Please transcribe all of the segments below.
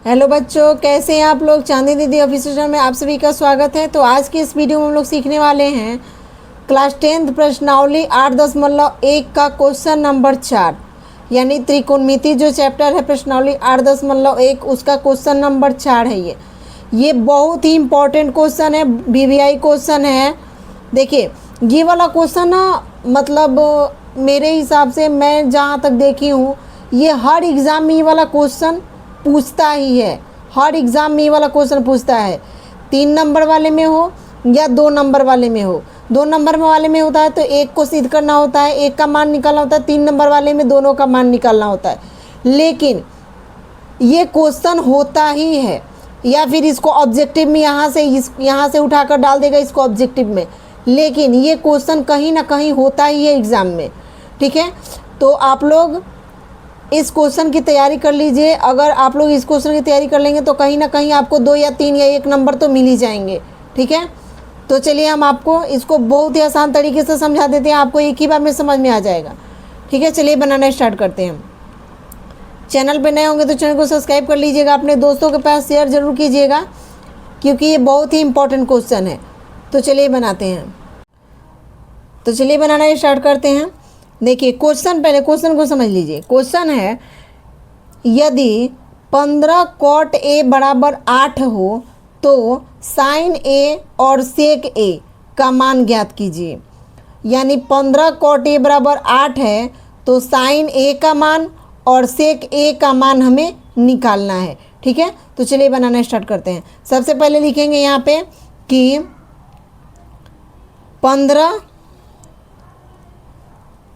Hello बच्चों, कैसे हैं आप लोग। चांदी दीदी ऑफिशियल में आप सभी का स्वागत है। तो आज की इस वीडियो में हम लोग सीखने वाले हैं क्लास 10th प्रश्नावली 8.1 का क्वेश्चन नंबर 4, यानी त्रिकोणमिति जो चैप्टर है प्रश्नावली 8.1 उसका क्वेश्चन नंबर 4 है। ये बहुत ही इम्पोर्टेंट क्वेश्चन है, वीवीआई क्वेश्चन है। देखिए ये वाला क्वेश्चन ना, मतलब मेरे हिसाब से मैं जहाँ तक देखी हूँ, ये हर एग्ज़ाम में ये वाला क्वेश्चन पूछता ही है। हर एग्ज़ाम में ये वाला क्वेश्चन पूछता है, 3 नंबर वाले में हो या 2 नंबर वाले में हो। 2 नंबर वाले में होता है तो एक को सिद्ध करना होता है, एक का मान निकालना होता है। 3 नंबर वाले में दोनों का मान निकालना होता है। लेकिन ये क्वेश्चन होता ही है, या फिर इसको ऑब्जेक्टिव में यहाँ से उठाकर डाल देगा इसको ऑब्जेक्टिव में। लेकिन ये क्वेश्चन कहीं ना कहीं होता ही है एग्ज़ाम में, ठीक है। तो आप लोग इस क्वेश्चन की तैयारी कर लीजिए। अगर आप लोग इस क्वेश्चन की तैयारी कर लेंगे तो कहीं ना कहीं आपको 2 या 3 या 1 नंबर तो मिल ही जाएंगे, ठीक है। तो चलिए हम आपको इसको बहुत ही आसान तरीके से समझा देते हैं, आपको एक ही बार में समझ में आ जाएगा, ठीक है। चलिए बनाना स्टार्ट करते हैं। चैनल पे नए होंगे तो चैनल को सब्सक्राइब कर लीजिएगा, अपने दोस्तों के पास शेयर ज़रूर कीजिएगा, क्योंकि ये बहुत ही इंपॉर्टेंट क्वेश्चन है। तो चलिए बनाते हैं। तो चलिए बनाना स्टार्ट करते हैं। देखिए क्वेश्चन, पहले क्वेश्चन को समझ लीजिए। क्वेश्चन है, यदि 15 cot A बराबर 8 हो तो sin A और sec A का मान ज्ञात कीजिए। यानी 15 cot A बराबर 8 है तो sin A का मान और sec A का मान हमें निकालना है, ठीक है। तो चलिए बनाना स्टार्ट करते हैं। सबसे पहले लिखेंगे यहाँ पे कि 15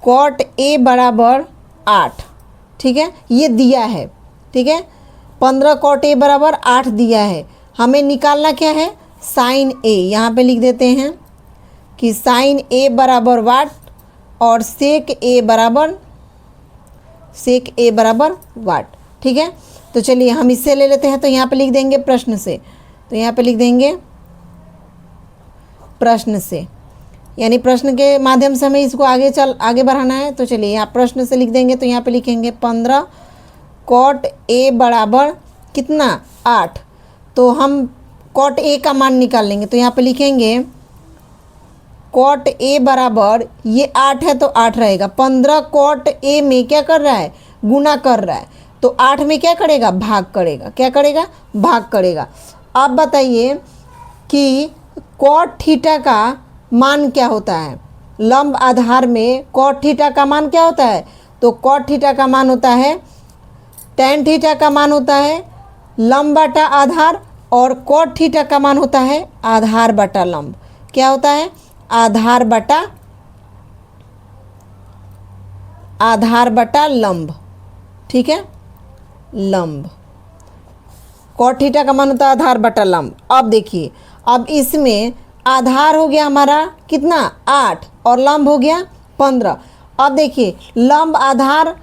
cot A बराबर 8, ठीक है, ये दिया है, ठीक है। 15 cot A बराबर 8 दिया है, हमें निकालना क्या है, साइन A। यहाँ पे लिख देते हैं कि साइन A बराबर वाट और सेक A बराबर वाट, ठीक है। तो चलिए हम इससे ले लेते हैं। तो यहाँ पे लिख देंगे प्रश्न से, तो यहाँ पे लिख देंगे प्रश्न से, यानी प्रश्न के माध्यम से हमें इसको आगे बढ़ाना है। तो चलिए यहाँ प्रश्न से लिख देंगे। तो यहाँ पे लिखेंगे 15 cot A बराबर कितना, 8। तो हम cot A का मान निकाल लेंगे। तो यहाँ पे लिखेंगे cot A बराबर, ये 8 है तो 8 रहेगा। 15 cot A में क्या कर रहा है, गुना कर रहा है, तो 8 में क्या करेगा, भाग करेगा। क्या करेगा, भाग करेगा। अब बताइए कि cot थीटा का मान क्या होता है। लंब आधार में cot थीटा का मान क्या होता है, तो cot थीटा का मान होता है tan थीटा का मान होता है लंब बटा आधार, और cot थीटा का मान होता है आधार बटा लंब। क्या होता है, आधार बटा लंब, ठीक है, लंब। cot थीटा का मान होता है आधार बटा लंब। अब देखिए, अब इसमें आधार हो गया हमारा कितना, 8, और लंब हो गया 15। अब देखिए लंब, आधार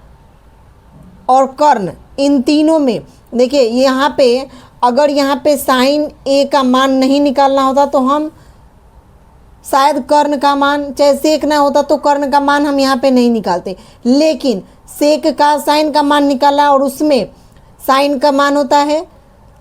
और कर्ण, इन तीनों में देखिए यहाँ पे, अगर यहाँ पे साइन A का मान नहीं निकालना होता तो हम शायद कर्ण का मान, चाहे सेक ना होता तो कर्ण का मान हम यहाँ पे नहीं निकालते। लेकिन सेक का साइन का मान निकाला, और उसमें साइन का मान होता है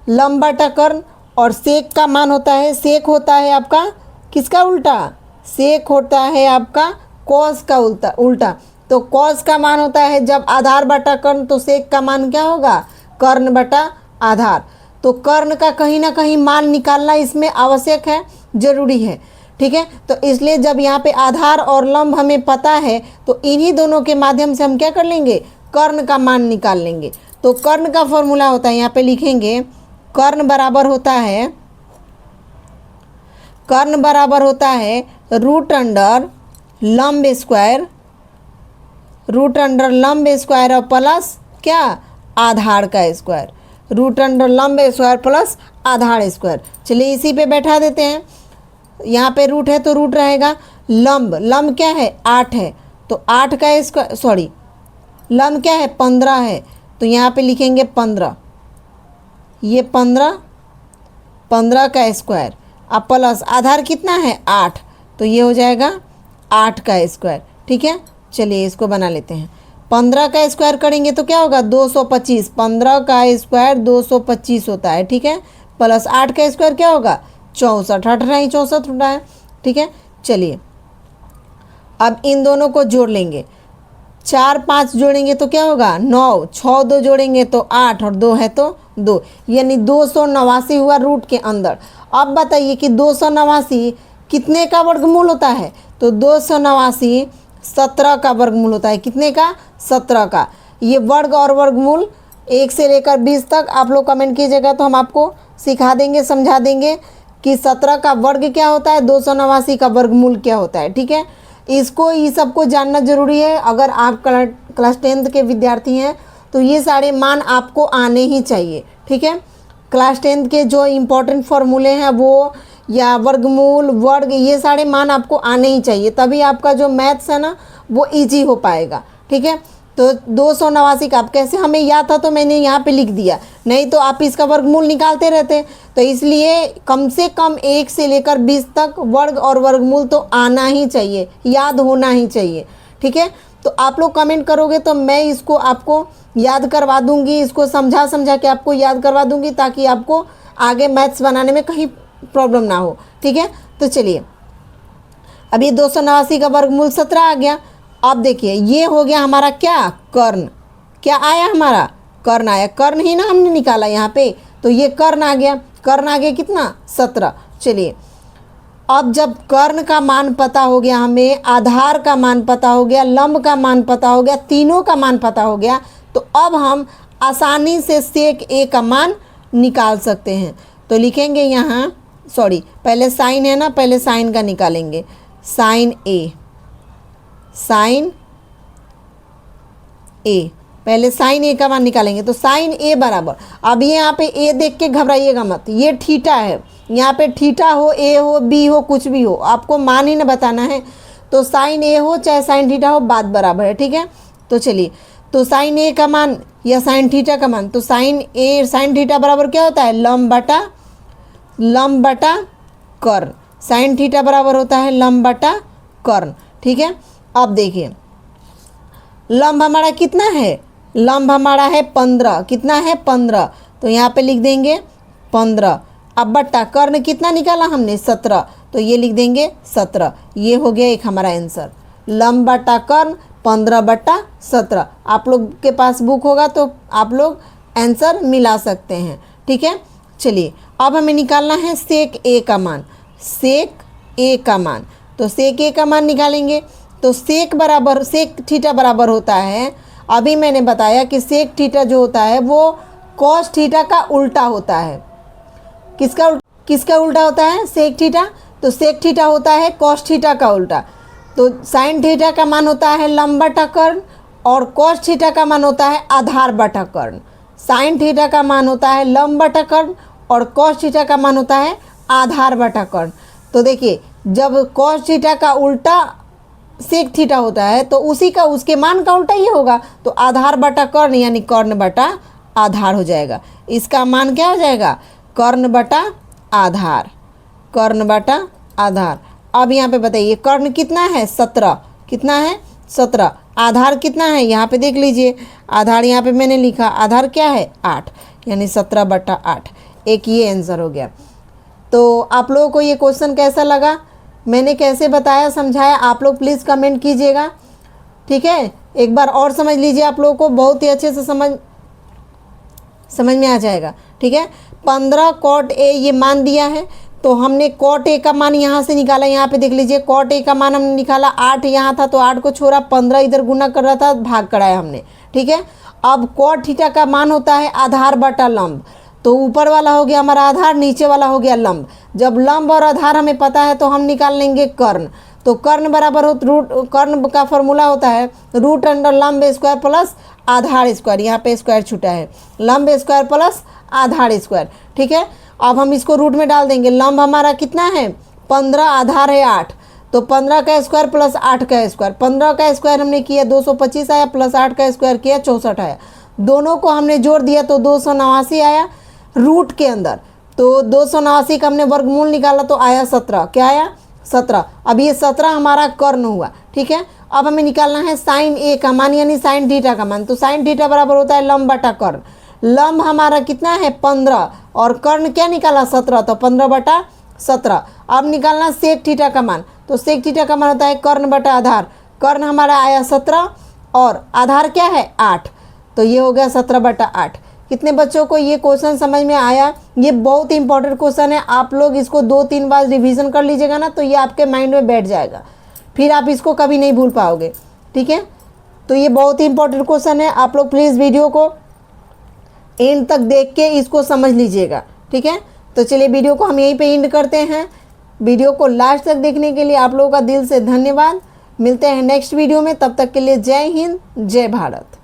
लंब बटा कर्ण, और सेक का मान होता है, सेक होता है आपका किसका उल्टा, सेक होता है आपका कॉस का उल्टा। तो कॉस का मान होता है जब आधार बटा कर्ण, तो सेक का मान क्या होगा, कर्ण बटा आधार। तो कर्ण का कहीं ना कहीं मान निकालना इसमें आवश्यक है, जरूरी है, ठीक है। तो इसलिए जब यहाँ पे आधार और लंब हमें पता है तो इन्हीं दोनों के माध्यम से हम क्या कर लेंगे, कर्ण का मान निकाल लेंगे। तो कर्ण का फॉर्मूला होता है, यहाँ पे लिखेंगे कर्ण बराबर होता है रूट अंडर लंब स्क्वायर और प्लस क्या, आधार का स्क्वायर। रूट अंडर लंब स्क्वायर प्लस आधार स्क्वायर। चलिए इसी पे बैठा देते हैं। यहाँ पे रूट है तो रूट रहेगा, लंब क्या है, 8 है, तो 8 का स्क्वायर, सॉरी लंब क्या है, 15 है, तो यहाँ पे लिखेंगे 15, ये 15 का स्क्वायर, अब प्लस आधार कितना है, 8, तो ये हो जाएगा 8 का स्क्वायर, ठीक है। चलिए इसको बना लेते हैं। 15 का स्क्वायर करेंगे तो क्या होगा 225, 15 का स्क्वायर 225 होता है, ठीक है। प्लस 8 का स्क्वायर क्या होगा 64, 18 ही 64 होता है, ठीक है। चलिए अब इन दोनों को जोड़ लेंगे, 4 5 जोड़ेंगे तो क्या होगा 9, 6 2 जोड़ेंगे तो 8 और 2 है तो 2, यानी 289 हुआ रूट के अंदर। अब बताइए कि 289 कितने का वर्गमूल होता है, तो 289 17 का वर्गमूल होता है। कितने का 17 का। ये वर्ग और वर्गमूल 1 से लेकर 20 तक आप लोग कमेंट कीजिएगा तो हम आपको सिखा देंगे, समझा देंगे कि 17 का वर्ग क्या होता है, 289 का वर्गमूल क्या होता है, ठीक है। इसको ये सबको जानना जरूरी है। अगर आप क्लास 10th के विद्यार्थी हैं तो ये सारे मान आपको आने ही चाहिए, ठीक है। क्लास 10th के जो इम्पोर्टेंट फॉर्मूले हैं वो या वर्गमूल वर्ग ये सारे मान आपको आने ही चाहिए, तभी आपका जो मैथ्स है ना वो इजी हो पाएगा, ठीक है। तो 289 का आप कैसे हमें याद था तो मैंने यहाँ पे लिख दिया, नहीं तो आप इसका वर्गमूल निकालते रहते। तो इसलिए कम से कम 1 से लेकर 20 तक वर्ग और वर्गमूल तो आना ही चाहिए, याद होना ही चाहिए, ठीक है। तो आप लोग कमेंट करोगे तो मैं इसको आपको याद करवा दूंगी, इसको समझा समझा के आपको याद करवा दूंगी ताकि आपको आगे मैथ्स बनाने में कहीं प्रॉब्लम ना हो, ठीक है। तो चलिए अभी 289 का वर्गमूल 17 आ गया। अब देखिए ये हो गया हमारा क्या कर्ण, क्या आया हमारा कर्ण आया, कर्ण ही ना हमने निकाला यहाँ पे, तो ये कर्ण आ गया। कर्ण आ गया कितना 17। चलिए अब जब कर्ण का मान पता हो गया, हमें आधार का मान पता हो गया, लंब का मान पता हो गया, तीनों का मान पता हो गया, तो अब हम आसानी से सेक ए का मान निकाल सकते हैं। तो लिखेंगे यहाँ, सॉरी पहले साइन है ना, पहले साइन का निकालेंगे, साइन ए, साइन ए, पहले साइन ए का मान निकालेंगे। तो साइन ए बराबर, अब ये यहाँ पे ए देख के घबराइएगा मत, ये थीटा है, यहाँ पे थीटा हो ए हो बी हो कुछ भी हो, आपको मान ही ना बताना है। तो साइन ए हो चाहे साइन थीटा हो बात बराबर है, ठीक है। तो चलिए तो साइन ए का मान या साइन थीटा का मान, तो साइन ए साइन थीटा बराबर क्या होता है लंब बटा कर्ण, साइन थीटा बराबर होता है लंब बटा कर्ण, ठीक है। अब देखिए लंब हमारा कितना है, लंब हमारा है 15, कितना है 15, तो यहाँ पे लिख देंगे 15। अब बट्टा कर्ण कितना निकाला हमने 17, तो ये लिख देंगे 17। ये हो गया एक हमारा आंसर, लंब बटा कर्ण 15/17। आप लोग के पास बुक होगा तो आप लोग आंसर मिला सकते हैं, ठीक है। चलिए अब हमें निकालना है सेक ए का मान, सेक ए का मान। तो सेक ए का मान निकालेंगे तो सेक बराबर सेक थीटा बराबर होता है, अभी मैंने बताया कि सेक थीटा जो होता है वो कॉस थीटा का उल्टा होता है। किसका उल्टा होता है सेक थीटा, तो सेक थीटा होता है कॉस थीटा का उल्टा। तो साइन थीटा का मान होता है लंब बटा कर्ण और कॉस थीटा का मान होता है आधार बटा कर्ण। साइन थीटा का मान होता है लंब बटा कर्ण और कॉस थीटा का मान होता है आधार बटा कर्ण। तो देखिए जब कॉस थीटा का उल्टा सेक थीटा होता है तो उसी का उसके मान का उल्टा ये होगा, तो आधार बटा कर्ण यानी कर्ण बटा आधार हो जाएगा। इसका मान क्या हो जाएगा कर्ण बटा आधार, कर्ण बटा आधार। अब यहाँ पे बताइए कर्ण कितना है 17, कितना है 17, आधार कितना है यहाँ पे देख लीजिए, आधार यहाँ पे मैंने लिखा, आधार क्या है 8, यानी 17/8। एक ये आंसर हो गया। तो आप लोगों को ये क्वेश्चन कैसा लगा, मैंने कैसे बताया समझाया, आप लोग प्लीज़ कमेंट कीजिएगा, ठीक है। एक बार और समझ लीजिए, आप लोगों को बहुत ही अच्छे से समझ में आ जाएगा, ठीक है। 15 कॉट ए ये मान दिया है, तो हमने कॉट ए का मान यहाँ से निकाला, यहाँ पे देख लीजिए कॉट ए का मान हमने निकाला, 8 यहाँ था तो 8 को छोड़ा, 15 इधर गुना कर रहा था भाग कराया हमने, ठीक है। अब कॉट थीटा का मान होता है आधार बटा लंब, तो ऊपर वाला हो गया हमारा आधार, नीचे वाला हो गया लंब। जब लंब और आधार हमें पता है तो हम निकाल लेंगे कर्ण। तो कर्ण बराबर हो कर्ण का फॉर्मूला होता है रूट अंडर लंब स्क्वायर प्लस आधार स्क्वायर, यहाँ पे स्क्वायर छूटा है, लंब स्क्वायर प्लस आधार स्क्वायर, ठीक है। अब हम इसको रूट में डाल देंगे, लंब हमारा कितना है 15, आधार है 8, तो 15 का स्क्वायर प्लस 8 का स्क्वायर, 15 का स्क्वायर हमने किया 225 आया, प्लस 8 का स्क्वायर किया 64 आया, दोनों को हमने जोड़ दिया तो 289 आया रूट के अंदर। तो 289 का हमने वर्गमूल निकाला तो आया 17, क्या आया 17। अब ये 17 हमारा कर्ण हुआ, ठीक है। अब हमें निकालना है साइन ए का मान यानी साइन थीटा का मान। तो साइन थीटा बराबर होता है लंब बटा कर्ण। लंब हमारा कितना है 15 और कर्ण क्या निकाला 17, तो 15 बटा 17। अब निकालना सेक थीटा का मान। तो सेक थीटा का मान होता है कर्ण बटा आधार। कर्ण हमारा आया 17 और आधार क्या है 8, तो ये हो गया 17 बटा 8। कितने बच्चों को ये क्वेश्चन समझ में आया? ये बहुत ही इंपॉर्टेंट क्वेश्चन है, आप लोग इसको 2-3 बार रिवीजन कर लीजिएगा ना, तो ये आपके माइंड में बैठ जाएगा, फिर आप इसको कभी नहीं भूल पाओगे, ठीक है। तो ये बहुत ही इंपॉर्टेंट क्वेश्चन है, आप लोग प्लीज़ वीडियो को एंड तक देख के इसको समझ लीजिएगा, ठीक है। तो चलिए वीडियो को हम यहीं पे एंड करते हैं। वीडियो को लास्ट तक देखने के लिए आप लोगों का दिल से धन्यवाद। मिलते हैं नेक्स्ट वीडियो में, तब तक के लिए जय हिंद, जय भारत।